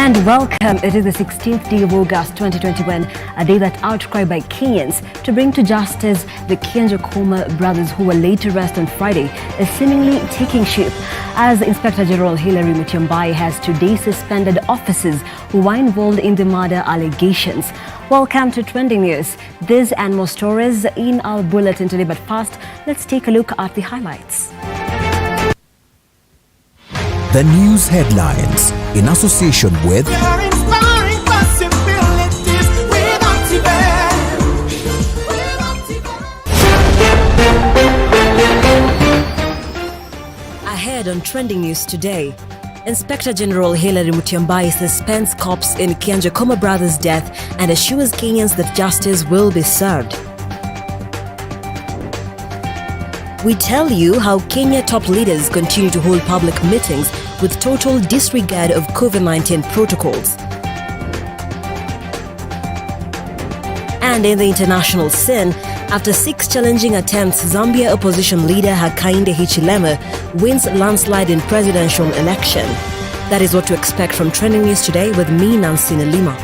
And welcome. It is the 16th day of August 2021, a day that outcried by Kenyans to bring to justice the Kenya brothers who were laid to rest on Friday is seemingly taking shape, as Inspector General Hilary Mutyambai has today suspended officers who were involved in the murder allegations. Welcome to Trending News. This and more stories in our bulletin today, but first, let's take a look at the highlights. The news headlines in association with Ahead on Trending News today, Inspector General Hilary Mutyambai suspends cops in Kenya brothers' death and assures Kenyans that justice will be served. We tell you how Kenya top leaders continue to hold public meetings with total disregard of COVID-19 protocols. And in the international scene, after 6 challenging attempts, Zambia opposition leader Hakainde Hichilema wins landslide in presidential election. That is what to expect from Trending News today with me, Nancy Nalima.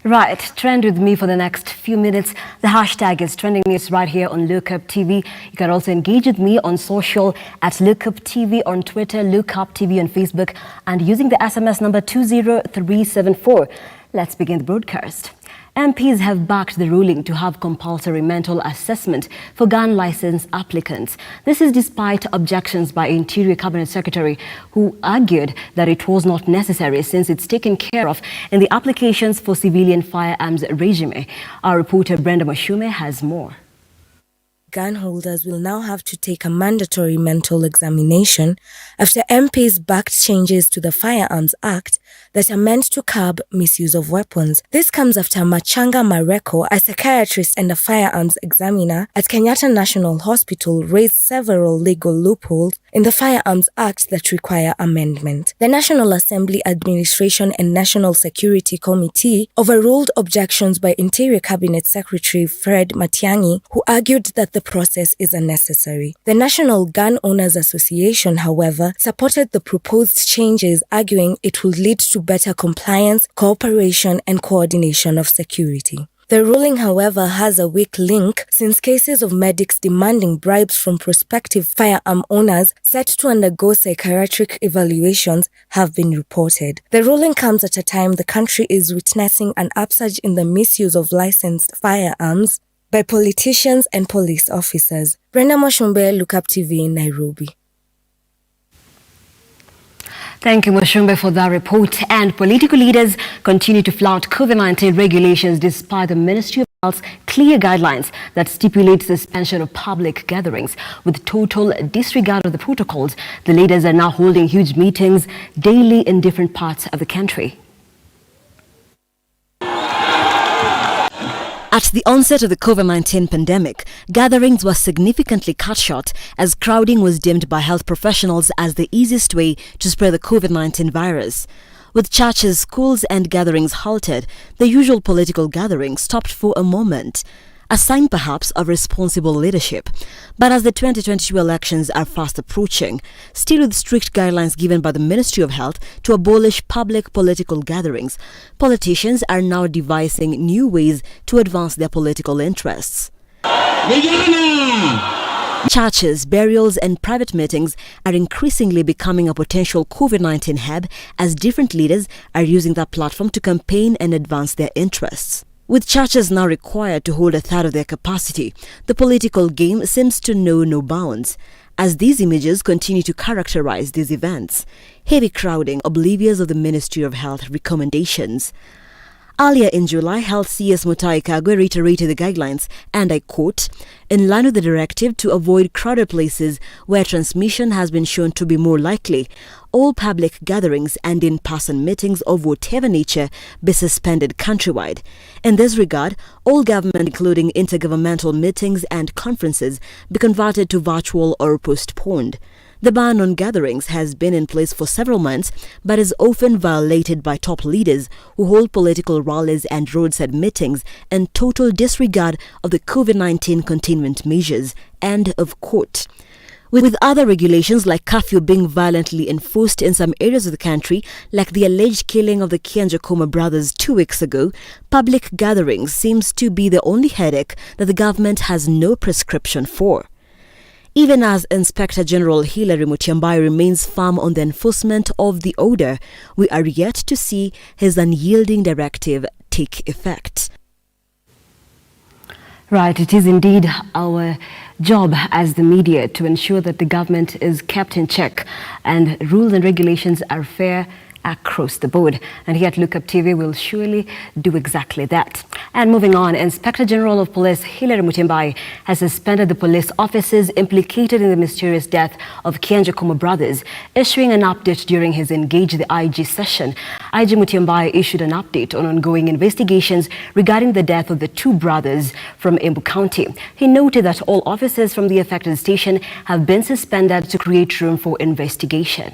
Right, trend with me for the next few minutes. The hashtag is Trending News right here on Lookup TV. You can also engage with me on social at Lookup TV on Twitter, Lookup TV on Facebook, and using the SMS number 20374. Let's begin the broadcast. MPs have backed the ruling to have compulsory mental assessment for gun license applicants. This is despite objections by Interior Cabinet Secretary, who argued that it was not necessary since it's taken care of in the applications for civilian firearms regime. Our reporter Brenda Mashume has more. Gun holders will now have to take a mandatory mental examination after MPs backed changes to the Firearms Act that are meant to curb misuse of weapons. This comes after Machanga Mareko, a psychiatrist and a firearms examiner at Kenyatta National Hospital, raised several legal loopholes in the Firearms Act that require amendment. The National Assembly Administration and National Security Committee overruled objections by Interior Cabinet Secretary Fred Matiang'i, who argued that the process is unnecessary. The National Gun Owners Association, however, supported the proposed changes, arguing it would lead to better compliance, cooperation, and coordination of security. The ruling, however, has a weak link since cases of medics demanding bribes from prospective firearm owners set to undergo psychiatric evaluations have been reported. The ruling comes at a time the country is witnessing an upsurge in the misuse of licensed firearms by politicians and police officers. Brenda Mwashumbe, Lookup TV in Nairobi. Thank you, Mwashumbe, for that report. And political leaders continue to flout COVID-19 regulations despite the Ministry of Health's clear guidelines that stipulate suspension of public gatherings. With total disregard of the protocols, the leaders are now holding huge meetings daily in different parts of the country. At the onset of the COVID-19 pandemic, gatherings were significantly cut short as crowding was deemed by health professionals as the easiest way to spread the COVID-19 virus. With churches, schools and gatherings halted, the usual political gatherings stopped for a moment, a sign perhaps of responsible leadership. But as the 2022 elections are fast approaching, still with strict guidelines given by the Ministry of Health to abolish public political gatherings, politicians are now devising new ways to advance their political interests. Churches, burials and private meetings are increasingly becoming a potential COVID-19 hub as different leaders are using that platform to campaign and advance their interests. With churches now required to hold a third of their capacity, the political game seems to know no bounds, as these images continue to characterize these events. Heavy crowding, oblivious of the Ministry of Health recommendations. Earlier in July, Health CS Mutahi Kagwe reiterated the guidelines, and I quote, "In line with the directive to avoid crowded places where transmission has been shown to be more likely, all public gatherings and in-person meetings of whatever nature be suspended countrywide. In this regard, all government, including intergovernmental meetings and conferences, be converted to virtual or postponed." The ban on gatherings has been in place for several months, but is often violated by top leaders who hold political rallies and roadside meetings in total disregard of the COVID-19 containment measures. End of quote. With other regulations like curfew being violently enforced in some areas of the country, like the alleged killing of the Kianjokoma brothers 2 weeks ago, public gatherings seems to be the only headache that the government has no prescription for. Even as Inspector General Hilary Mutyambai remains firm on the enforcement of the order, we are yet to see his unyielding directive take effect. Right, it is indeed our job as the media to ensure that the government is kept in check and rules and regulations are fair across the board. And here at Look Up TV, we'll surely do exactly that. And moving on, Inspector General of Police Hilary Mutyambai has suspended the police officers implicated in the mysterious death of Kianjokoma brothers, issuing an update during his Engage the IG session. IG Mutyambai issued an update on ongoing investigations regarding the death of the two brothers from Embu County. He noted that all officers from the affected station have been suspended to create room for investigation.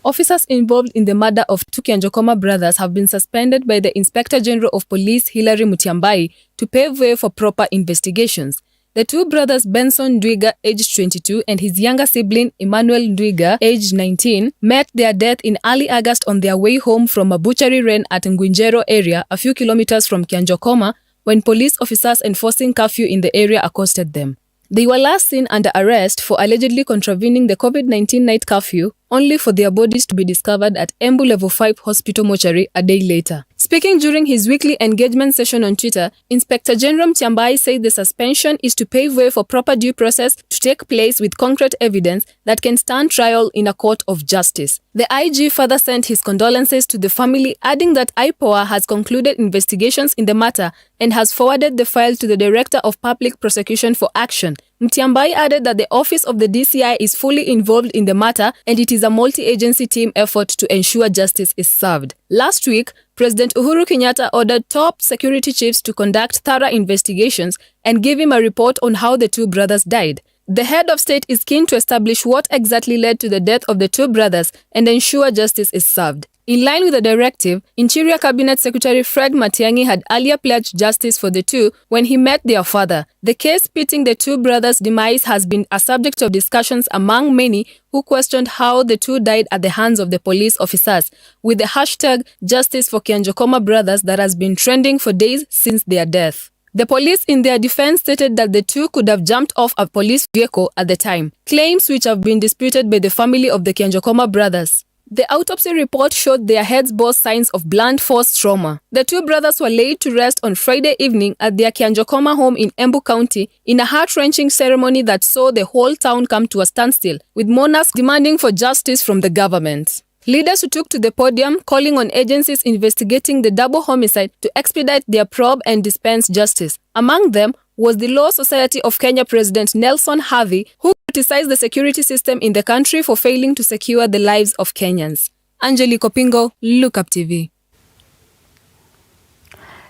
Officers involved in the murder of two Kianjokoma brothers have been suspended by the Inspector General of Police Hilary Mutyambai to pave way for proper investigations. The two brothers Benson Ndwiga, aged 22, and his younger sibling Emmanuel Ndwiga, aged 19, met their death in early August on their way home from a butchery run at Ngwinjero area, a few kilometers from Kianjokoma, when police officers enforcing curfew in the area accosted them. They were last seen under arrest for allegedly contravening the COVID-19 night curfew, only for their bodies to be discovered at Embu Level 5 Hospital mortuary a day later. Speaking during his weekly engagement session on Twitter, Inspector General Mutyambai said the suspension is to pave way for proper due process to take place with concrete evidence that can stand trial in a court of justice. The IG further sent his condolences to the family, adding that IPOA has concluded investigations in the matter and has forwarded the file to the Director of Public Prosecution for action. Mutyambai added that the Office of the DCI is fully involved in the matter and it is a multi-agency team effort to ensure justice is served. Last week, President Uhuru Kenyatta ordered top security chiefs to conduct thorough investigations and give him a report on how the two brothers died. The head of state is keen to establish what exactly led to the death of the two brothers and ensure justice is served. In line with the directive, Interior Cabinet Secretary Fred Matiang'i had earlier pledged justice for the two when he met their father. The case pitting the two brothers' demise has been a subject of discussions among many who questioned how the two died at the hands of the police officers, with the hashtag Justice for Kianjokoma brothers that has been trending for days since their death. The police in their defense stated that the two could have jumped off a police vehicle at the time, claims which have been disputed by the family of the Kianjokoma brothers. The autopsy report showed their heads bore signs of blunt force trauma. The two brothers were laid to rest on Friday evening at their Kianjokoma home in Embu County in a heart-wrenching ceremony that saw the whole town come to a standstill, with mourners demanding for justice from the government. Leaders who took to the podium calling on agencies investigating the double homicide to expedite their probe and dispense justice. Among them was the Law Society of Kenya President Nelson Havi, who criticized the security system in the country for failing to secure the lives of Kenyans. Angelique Opingo, Look Up TV.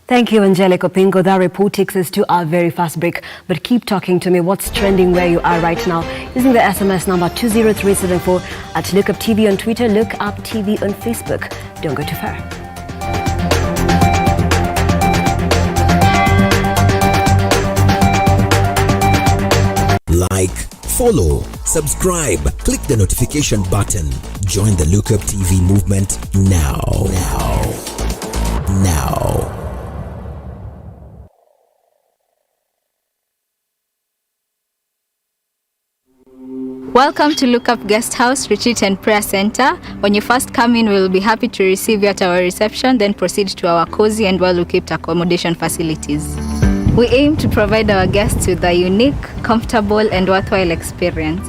Thank you, Angelique Opingo. That report takes us to our very fast break. But keep talking to me. What's trending where you are right now? Using the SMS number 20374 at Look Up TV on Twitter, Look Up TV on Facebook. Don't go too far. Like, follow, subscribe, click the notification button. Join the Look Up TV movement now. Welcome to Look Up Guest House, Retreat and Prayer Center. When you first come in, we will be happy to receive you at our reception, then proceed to our cozy and well-equipped accommodation facilities. We aim to provide our guests with a unique, comfortable and worthwhile experience.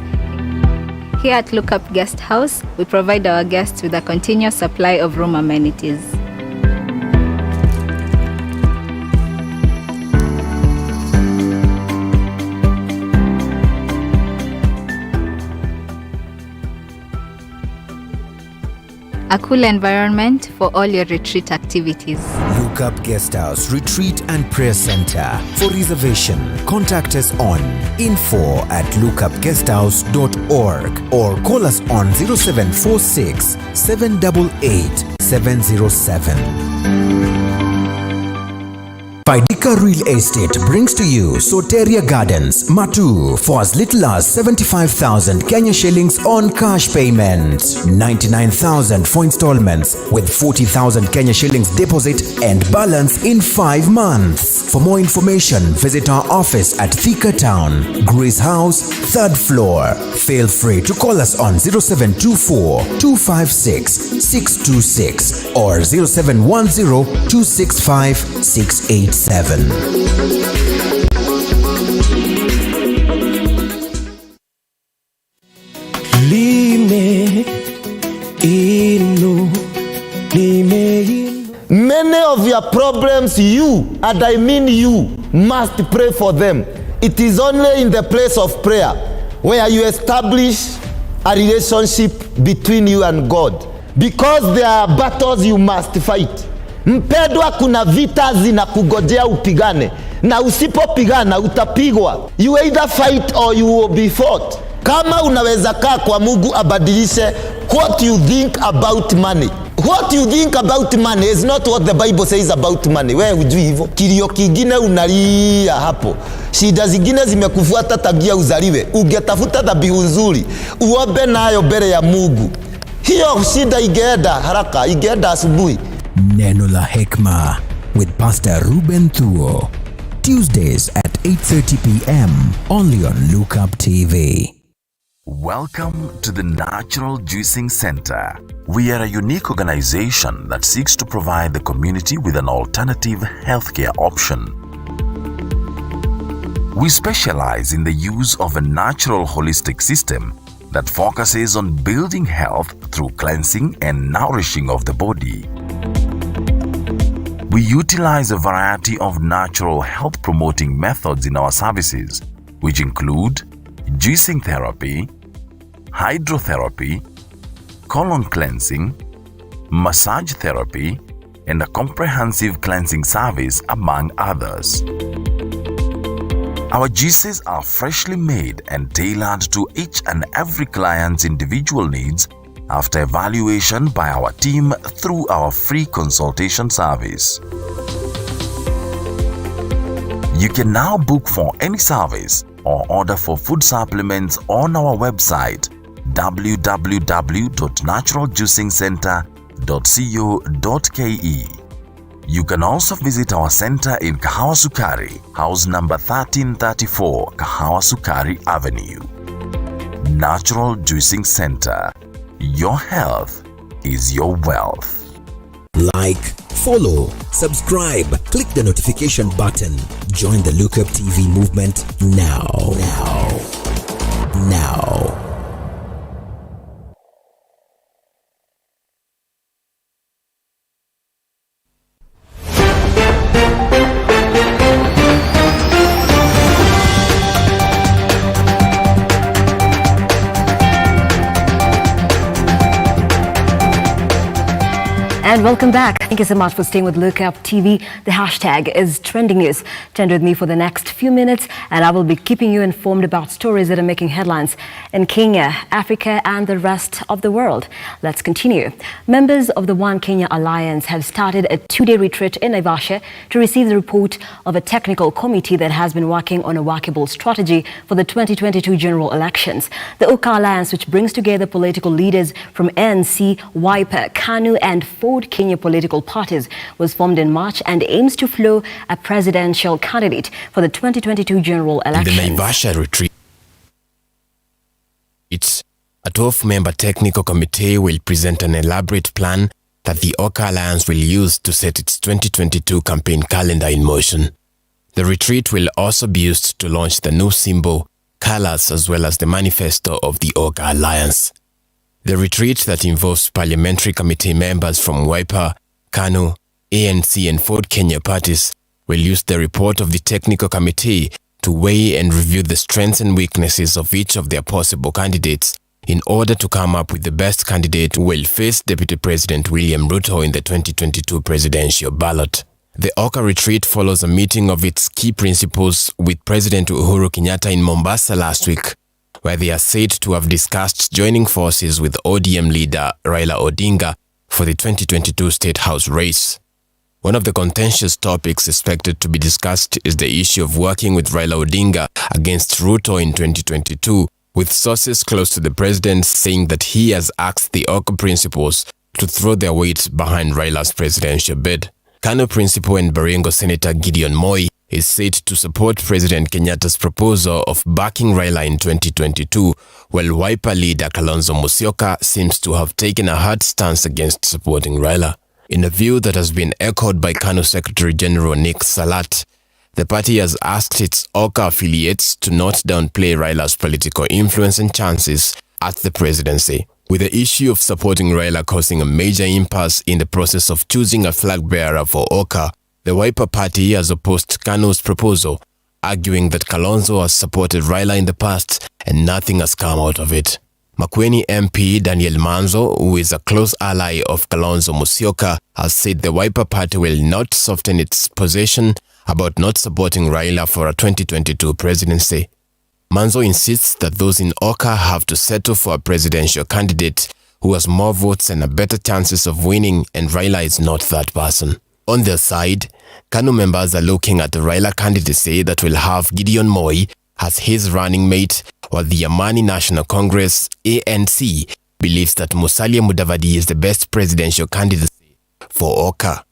Here at Look Up Guest House, we provide our guests with a continuous supply of room amenities. A cool environment for all your retreat activities. Look Up Guest House, Retreat and Prayer Center. For reservation, contact us on info@lookupguesthouse.org or call us on 0746 788 707. Faidika Real Estate brings to you Soteria Gardens, Matu, for as little as 75,000 Kenya shillings on cash payment, 99,000 for installments with 40,000 Kenya shillings deposit and balance in 5 months. For more information, visit our office at Thika Town, Grace House, 3rd floor. Feel free to call us on 0724 256 626 or 0710 265 687. Many of your problems, you, and I mean you, must pray for them. It is only in the place of prayer where you establish a relationship between you and God, because there are battles you must fight. Mpendwa, kuna vita zinakugojea upigane, na usipopigana utapigwa. You either fight or you will be fought. Kama unaweza kaa kwa Mungu abadilishe what you think about money. What you think about money is not what the Bible says about money. Wewe hujui hivyo. Kilio kingine unalia hapo. Shida zingine zimekufuata tangia uzaliwe. Ungetafuta dhabihu nzuri, uombe nayo mbele ya Mungu. Hiyo shida ingeenda haraka, ingeenda asubuhi. Neno la Hekma with Pastor Ruben Thuo. Tuesdays at 8:30 p.m. only on Look Up TV. Welcome to the Natural Juicing Center. We are a unique organization that seeks to provide the community with an alternative healthcare option. We specialize in the use of a natural holistic system that focuses on building health through cleansing and nourishing of the body. We utilize a variety of natural health promoting methods in our services, which include juicing therapy, hydrotherapy, colon cleansing, massage therapy, and a comprehensive cleansing service, among others. Our juices are freshly made and tailored to each and every client's individual needs after evaluation by our team through our free consultation service. You can now book for any service or order for food supplements on our website www.naturaljuicingcenter.co.ke. You can also visit our center in Kahawa Sukari, house number 1334, Kahawa Sukari Avenue. Natural Juicing Center. Your health is your wealth. Like, follow, subscribe, click the notification button. Join the Look Up TV movement now. And welcome back. Thank you so much for staying with Look Up TV. The hashtag is Trending News. Stand with me for the next few minutes and I will be keeping you informed about stories that are making headlines in Kenya, Africa and the rest of the world. Let's continue. Members of the One Kenya Alliance have started a 2-day retreat in Naivasha to receive the report of a technical committee that has been working on a workable strategy for the 2022 general elections. The OKA Alliance, which brings together political leaders from ANC, Wiper, KANU and 4 Kenya political parties, was formed in March and aims to flow a presidential candidate for the 2022 general elections. The Naivasha retreat, a 12-member technical committee will present an elaborate plan that the OKA Alliance will use to set its 2022 campaign calendar in motion. The retreat will also be used to launch the new symbol, colors, as well as the manifesto of the OKA Alliance. The retreat, that involves parliamentary committee members from Wiper, KANU, ANC and 4 Kenya parties, will use the report of the technical committee to weigh and review the strengths and weaknesses of each of their possible candidates in order to come up with the best candidate who will face Deputy President William Ruto in the 2022 presidential ballot. The OKA retreat follows a meeting of its key principals with President Uhuru Kenyatta in Mombasa last week, where they are said to have discussed joining forces with ODM leader Raila Odinga for the 2022 State House race. One of the contentious topics expected to be discussed is the issue of working with Raila Odinga against Ruto in 2022, with sources close to the president saying that he has asked the OKA principals to throw their weight behind Raila's presidential bid. KANU principal and Baringo Senator Gideon Moi is said to support President Kenyatta's proposal of backing Raila in 2022, while Wiper leader Kalonzo Musyoka seems to have taken a hard stance against supporting Raila. In a view that has been echoed by KANU Secretary General Nick Salat, the party has asked its OKA affiliates to not downplay Raila's political influence and chances at the presidency. With the issue of supporting Raila causing a major impasse in the process of choosing a flag bearer for OKA, the Wiper party has opposed KANU's proposal, arguing that Kalonzo has supported Raila in the past and nothing has come out of it. Makueni MP Daniel Manzo, who is a close ally of Kalonzo Musyoka, has said the Wiper party will not soften its position about not supporting Raila for a 2022 presidency. Manzo insists that those in OKA have to settle for a presidential candidate who has more votes and a better chances of winning, and Raila is not that person. On their side, KANU members are looking at the Raila candidacy that will have Gideon Moi as his running mate, while the Amani National Congress, ANC, believes that Musalia Mudavadi is the best presidential candidacy for OKA.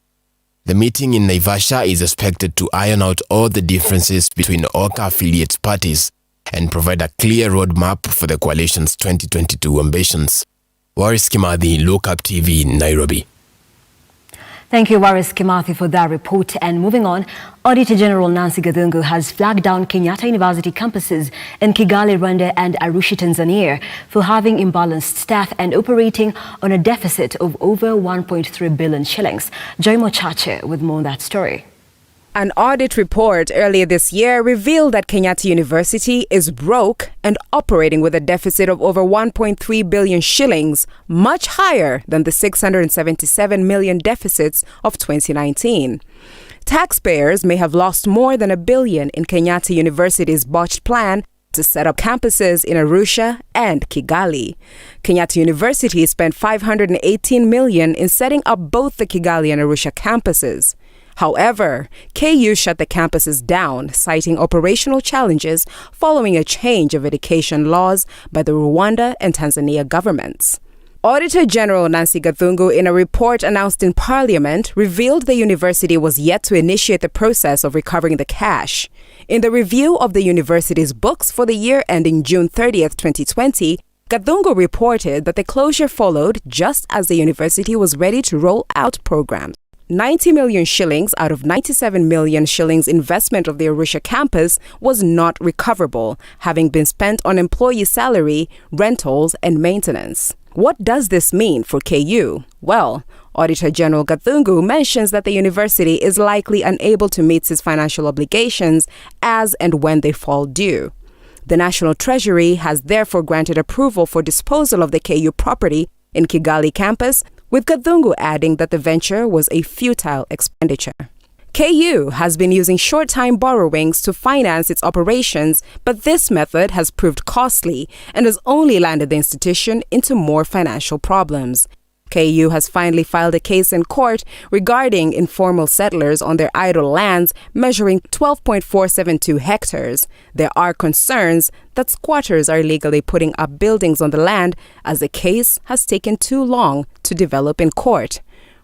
The meeting in Naivasha is expected to iron out all the differences between OKA affiliate parties and provide a clear roadmap for the coalition's 2022 ambitions. Waris Kimathi, Look Up TV, Nairobi. Thank you, Waris Kimathi, for that report. And moving on, Auditor General Nancy Gathungu has flagged down Kenyatta University campuses in Kigali, Rwanda and Arusha, Tanzania for having imbalanced staff and operating on a deficit of over 1.3 billion shillings. Joy Mochache with more on that story. An audit report earlier this year revealed that Kenyatta University is broke and operating with a deficit of over 1.3 billion shillings, much higher than the 677 million deficits of 2019. Taxpayers may have lost more than $1 billion in Kenyatta University's botched plan to set up campuses in Arusha and Kigali. Kenyatta University spent 518 million in setting up both the Kigali and Arusha campuses. However, KU shut the campuses down, citing operational challenges following a change of education laws by the Rwanda and Tanzania governments. Auditor General Nancy Gathungu, in a report announced in Parliament, revealed the university was yet to initiate the process of recovering the cash. In the review of the university's books for the year ending June 30th, 2020, Gathungu reported that the closure followed just as the university was ready to roll out programs. 90 million shillings out of 97 million shillings investment of the Arusha campus was not recoverable, having been spent on employee salary, rentals, and maintenance. What does this mean for KU? Well, Auditor General Gathungu mentions that the university is likely unable to meet its financial obligations as and when they fall due. The National Treasury has therefore granted approval for disposal of the KU property in Kigali campus, with Gathungu adding that the venture was a futile expenditure. KU has been using short-time borrowings to finance its operations, but this method has proved costly and has only landed the institution into more financial problems. KU has finally filed a case in court regarding informal settlers on their idle lands measuring 12.472 hectares. There are concerns that squatters are illegally putting up buildings on the land as the case has taken too long to develop in court.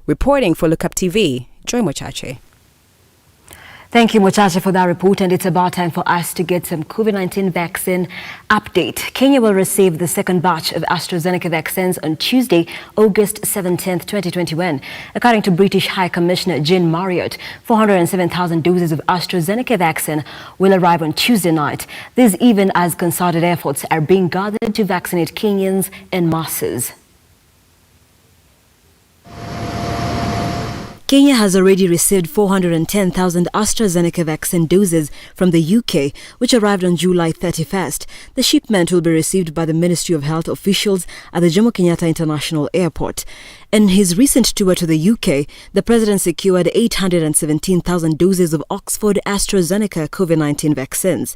Reporting for Look Up TV, Joy Mochache. Thank you, Mochache, for that report. And it's about time for us to get some COVID-19 vaccine update. Kenya will receive the second batch of AstraZeneca vaccines on Tuesday, August 17th, 2021. According to British High Commissioner Jean Marriott, 407,000 doses of AstraZeneca vaccine will arrive on Tuesday night. This even as concerted efforts are being gathered to vaccinate Kenyans in masses. Kenya has already received 410,000 AstraZeneca vaccine doses from the UK, which arrived on July 31st. The shipment will be received by the Ministry of Health officials at the Jomo Kenyatta International Airport. In his recent tour to the UK, the president secured 817,000 doses of Oxford AstraZeneca COVID-19 vaccines.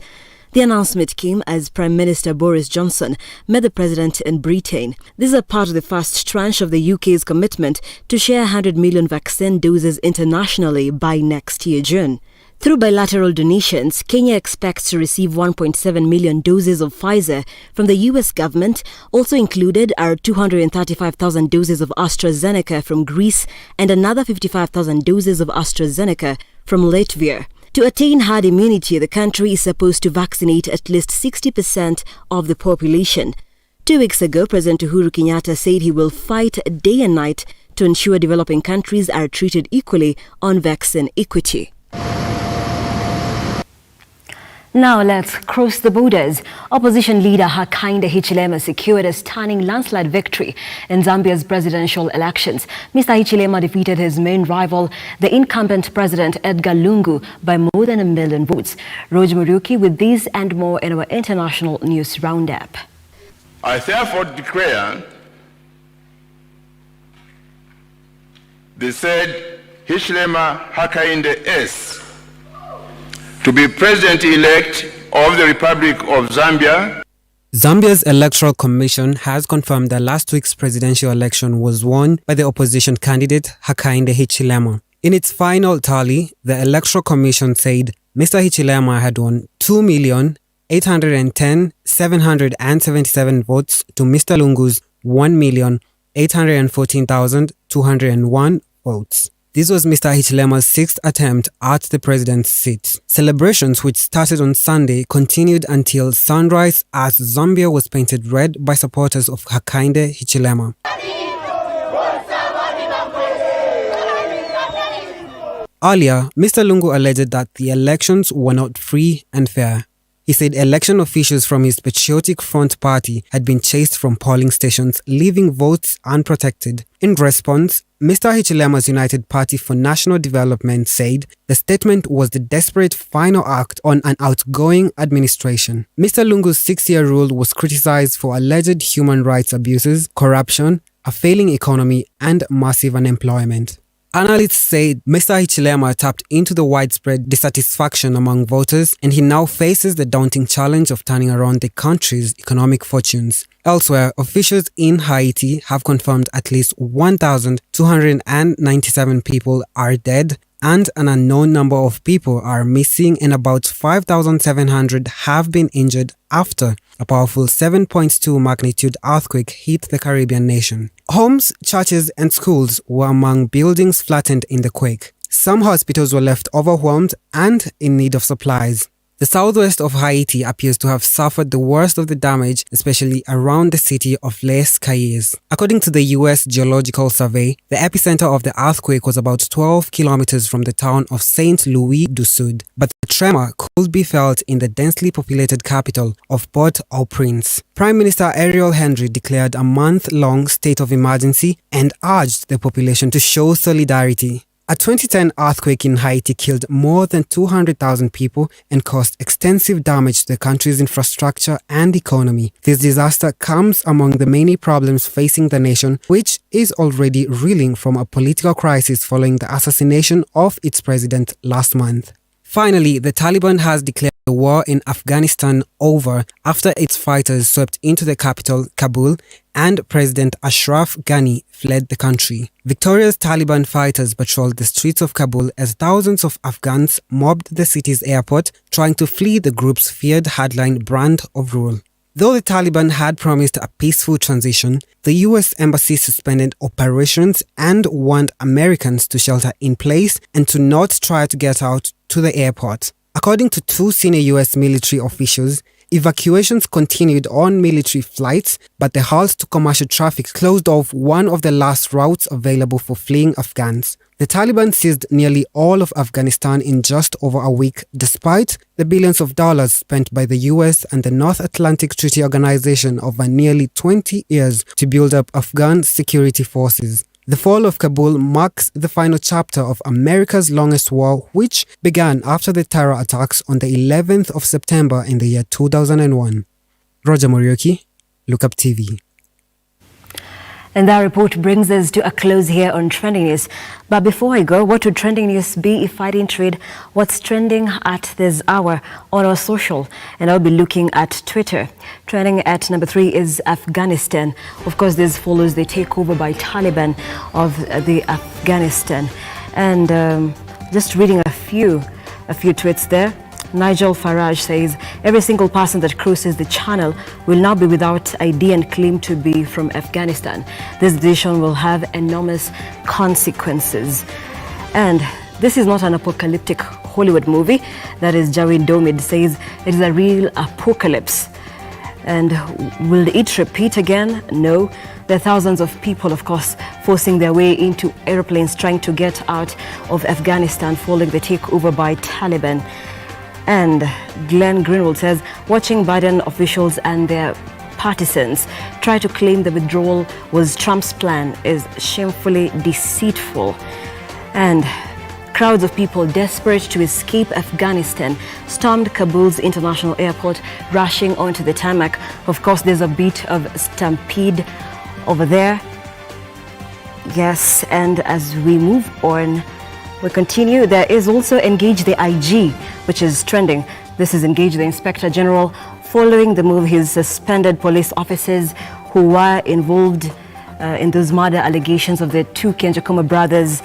The announcement came as Prime Minister Boris Johnson met the President in Britain. This is a part of the first tranche of the UK's commitment to share 100 million vaccine doses internationally by next year, June. Through bilateral donations, Kenya expects to receive 1.7 million doses of Pfizer from the US government. Also included are 235,000 doses of AstraZeneca from Greece and another 55,000 doses of AstraZeneca from Latvia. To attain herd immunity, the country is supposed to vaccinate at least 60% of the population. 2 weeks ago, President Uhuru Kenyatta said he will fight day and night to ensure developing countries are treated equally on vaccine equity. Now let's cross the borders. Opposition leader Hakainde Hichilema secured a stunning landslide victory in Zambia's presidential elections. Mr. Hichilema defeated his main rival, the incumbent president Edgar Lungu, by more than 1 million votes. Roger Muriuki with these and more in our international news roundup. I therefore declare the said Hichilema Hakainde S. to be President-elect of the Republic of Zambia. Zambia's Electoral Commission has confirmed that last week's presidential election was won by the opposition candidate Hakainde Hichilema. In its final tally, the Electoral Commission said Mr. Hichilema had won 2,810,777 votes to Mr. Lungu's 1,814,201 votes. This was Mr. Hichilema's 6th attempt at the president's seat. Celebrations, which started on Sunday, continued until sunrise as Zambia was painted red by supporters of Hakainde Hichilema. Earlier, Mr. Lungu alleged that the elections were not free and fair. He said election officials from his Patriotic Front party had been chased from polling stations, leaving votes unprotected. In response, Mr. Hichilema's United Party for National Development said the statement was the desperate final act on an outgoing administration. Mr. Lungu's 6-year rule was criticized for alleged human rights abuses, corruption, a failing economy, and massive unemployment. Analysts say Mr. Hichilema tapped into the widespread dissatisfaction among voters, and he now faces the daunting challenge of turning around the country's economic fortunes. Elsewhere, officials in Haiti have confirmed at least 1,297 people are dead and an unknown number of people are missing, and about 5,700 have been injured after a powerful 7.2 magnitude earthquake hit the Caribbean nation. Homes, churches, and schools were among buildings flattened in the quake. Some hospitals were left overwhelmed and in need of supplies. The southwest of Haiti appears to have suffered the worst of the damage, especially around the city of Les Cayes. According to the U.S. Geological Survey, the epicenter of the earthquake was about 12 kilometers from the town of Saint Louis du Sud, but the tremor could be felt in the densely populated capital of Port-au-Prince. Prime Minister Ariel Henry declared a month-long state of emergency and urged the population to show solidarity. A 2010 earthquake in Haiti killed more than 200,000 people and caused extensive damage to the country's infrastructure and economy. This disaster comes among the many problems facing the nation, which is already reeling from a political crisis following the assassination of its president last month. Finally, the Taliban has declared the war in Afghanistan over after its fighters swept into the capital, Kabul, and President Ashraf Ghani fled the country. Victorious Taliban fighters patrolled the streets of Kabul as thousands of Afghans mobbed the city's airport, trying to flee the group's feared hardline brand of rule. Though the Taliban had promised a peaceful transition, the US Embassy suspended operations and warned Americans to shelter in place and to not try to get out to the airport. According to 2 senior US military officials, evacuations continued on military flights, but the halt to commercial traffic closed off one of the last routes available for fleeing Afghans. The Taliban seized nearly all of Afghanistan in just over a week, despite the billions of dollars spent by the US and the North Atlantic Treaty Organization over nearly 20 years to build up Afghan security forces. The fall of Kabul marks the final chapter of America's longest war, which began after the terror attacks on the 11th of September in the year 2001. Roger Morioki, Look Up TV. And that report brings us to a close here on Trending News. But before I go, what would Trending News be if I didn't read what's trending at this hour on our social? And I'll be looking at Twitter. Trending at number 3 is Afghanistan. Of course, this follows the takeover by Taliban of the Afghanistan. And just reading a few tweets there. Nigel Farage says, every single person that crosses the channel will now be without ID and claim to be from Afghanistan. This decision will have enormous consequences. And this is not an apocalyptic Hollywood movie. That is Jawid Domid says, it is a real apocalypse. And will it repeat again? No. There are thousands of people, of course, forcing their way into airplanes trying to get out of Afghanistan following the takeover by Taliban. And Glenn Greenwald says, watching Biden officials and their partisans try to claim the withdrawal was Trump's plan is shamefully deceitful. And crowds of people desperate to escape Afghanistan stormed Kabul's international airport, rushing onto the tarmac. Of course, there's a bit of stampede over there. Yes, and as we move on, we continue. There is also Engage the IG, which is trending. This is Engage the Inspector General. Following the move, he's suspended police officers who were involved in those murder allegations of the two Kenjokoma brothers.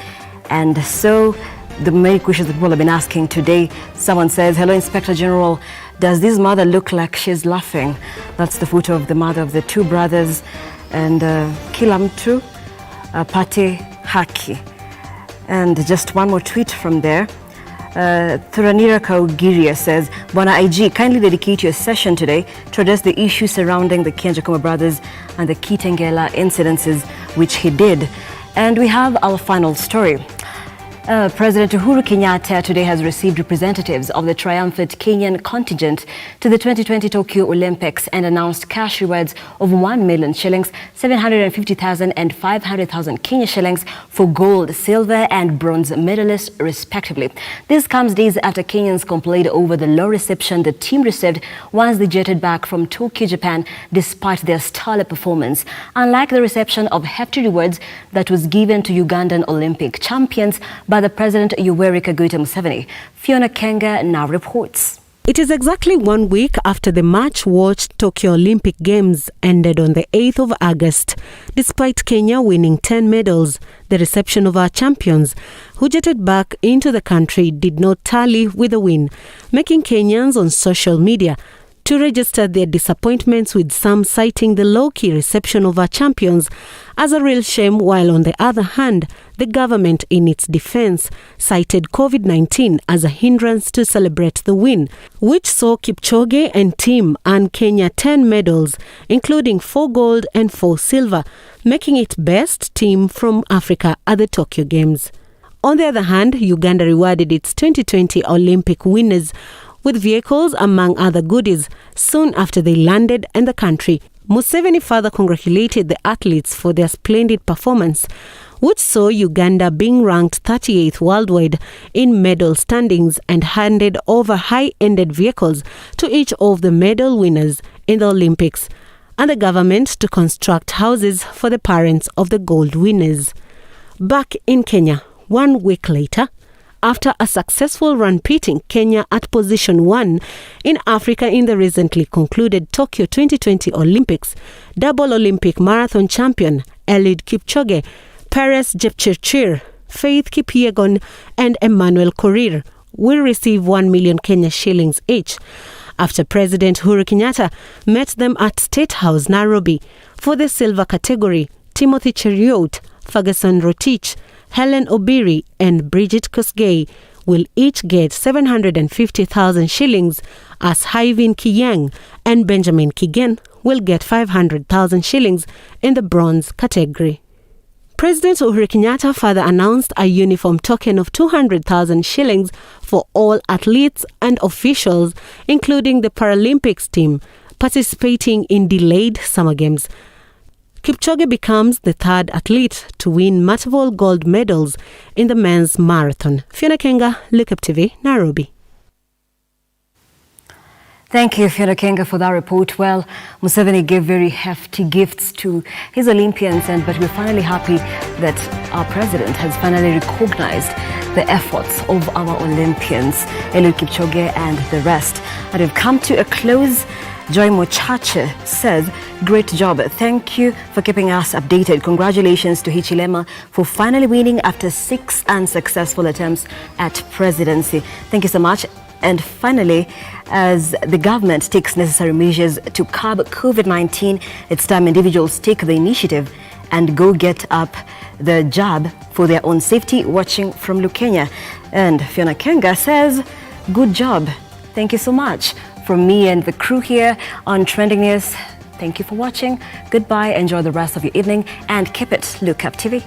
And so the many questions that people have been asking today, someone says, hello, Inspector General, does this mother look like she's laughing? That's the photo of the mother of the two brothers. And Kilamtu Pate Haki. And just one more tweet from there. Thuranira Kaugiria says, Bwana IG, kindly dedicate your session today to address the issue surrounding the Kenjokoma brothers and the Kitengela incidences, which he did. And we have our final story. President Uhuru Kenyatta today has received representatives of the triumphant Kenyan contingent to the 2020 Tokyo Olympics and announced cash rewards of 1 million shillings, 750,000 and 500,000 Kenya shillings for gold, silver and bronze medalists respectively. This comes days after Kenyans complained over the low reception the team received once they jetted back from Tokyo, Japan, despite their stellar performance. Unlike the reception of hefty rewards that was given to Ugandan Olympic champions by the President Yoweri Kaguta Museveni. Fiona Kenga now reports. It is exactly 1 week after the much-watched Tokyo Olympic Games ended on the 8th of August. Despite Kenya winning 10 medals, the reception of our champions, who jetted back into the country, did not tally with the win, making Kenyans on social media to register their disappointments, with some citing the low-key reception of our champions as a real shame, while on the other hand, the government in its defense cited COVID-19 as a hindrance to celebrate the win, which saw Kipchoge and team earn Kenya 10 medals, including 4 gold and 4 silver, making it best team from Africa at the Tokyo Games. On the other hand, Uganda rewarded its 2020 Olympic winners with vehicles among other goodies soon after they landed in the country. Museveni further congratulated the athletes for their splendid performance, which saw Uganda being ranked 38th worldwide in medal standings, and handed over high-ended vehicles to each of the medal winners in the Olympics, and the government to construct houses for the parents of the gold winners. Back in Kenya, 1 week later, after a successful run pitting Kenya at position 1 in Africa in the recently concluded Tokyo 2020 Olympics, double Olympic marathon champion Eliud Kipchoge, Peres Jepchirchir, Faith Kipyegon and Emmanuel Korir will receive 1 million Kenya shillings each, after President Uhuru Kenyatta met them at State House, Nairobi. For the silver category, Timothy Cheruiyot, Ferguson Rotich, Helen Obiri and Bridget Kosgei will each get 750,000 shillings, as Hyvin Kiyang and Benjamin Kigen will get 500,000 shillings in the bronze category. President Uhuru Kenyatta further announced a uniform token of 200,000 shillings for all athletes and officials, including the Paralympics team participating in delayed Summer Games. Kipchoge becomes the third athlete to win multiple gold medals in the men's marathon. Fiona Kenga, Look Up TV, Nairobi. Thank you, Fiona Kenga, for that report. Well, Museveni gave very hefty gifts to his Olympians, but we're finally happy that our president has finally recognized the efforts of our Olympians, Eliud Kipchoge and the rest. And we've come to a close. Joy Mochache says, great job. Thank you for keeping us updated. Congratulations to Hichilema for finally winning after 6 unsuccessful attempts at presidency. Thank you so much. And finally, as the government takes necessary measures to curb COVID-19, it's time individuals take the initiative and go get up the jab for their own safety. Watching from Lukenya. And Fiona Kenga says, good job. Thank you so much. From me and the crew here on Trending News, thank you for watching. Goodbye, enjoy the rest of your evening, and keep it Look Up TV.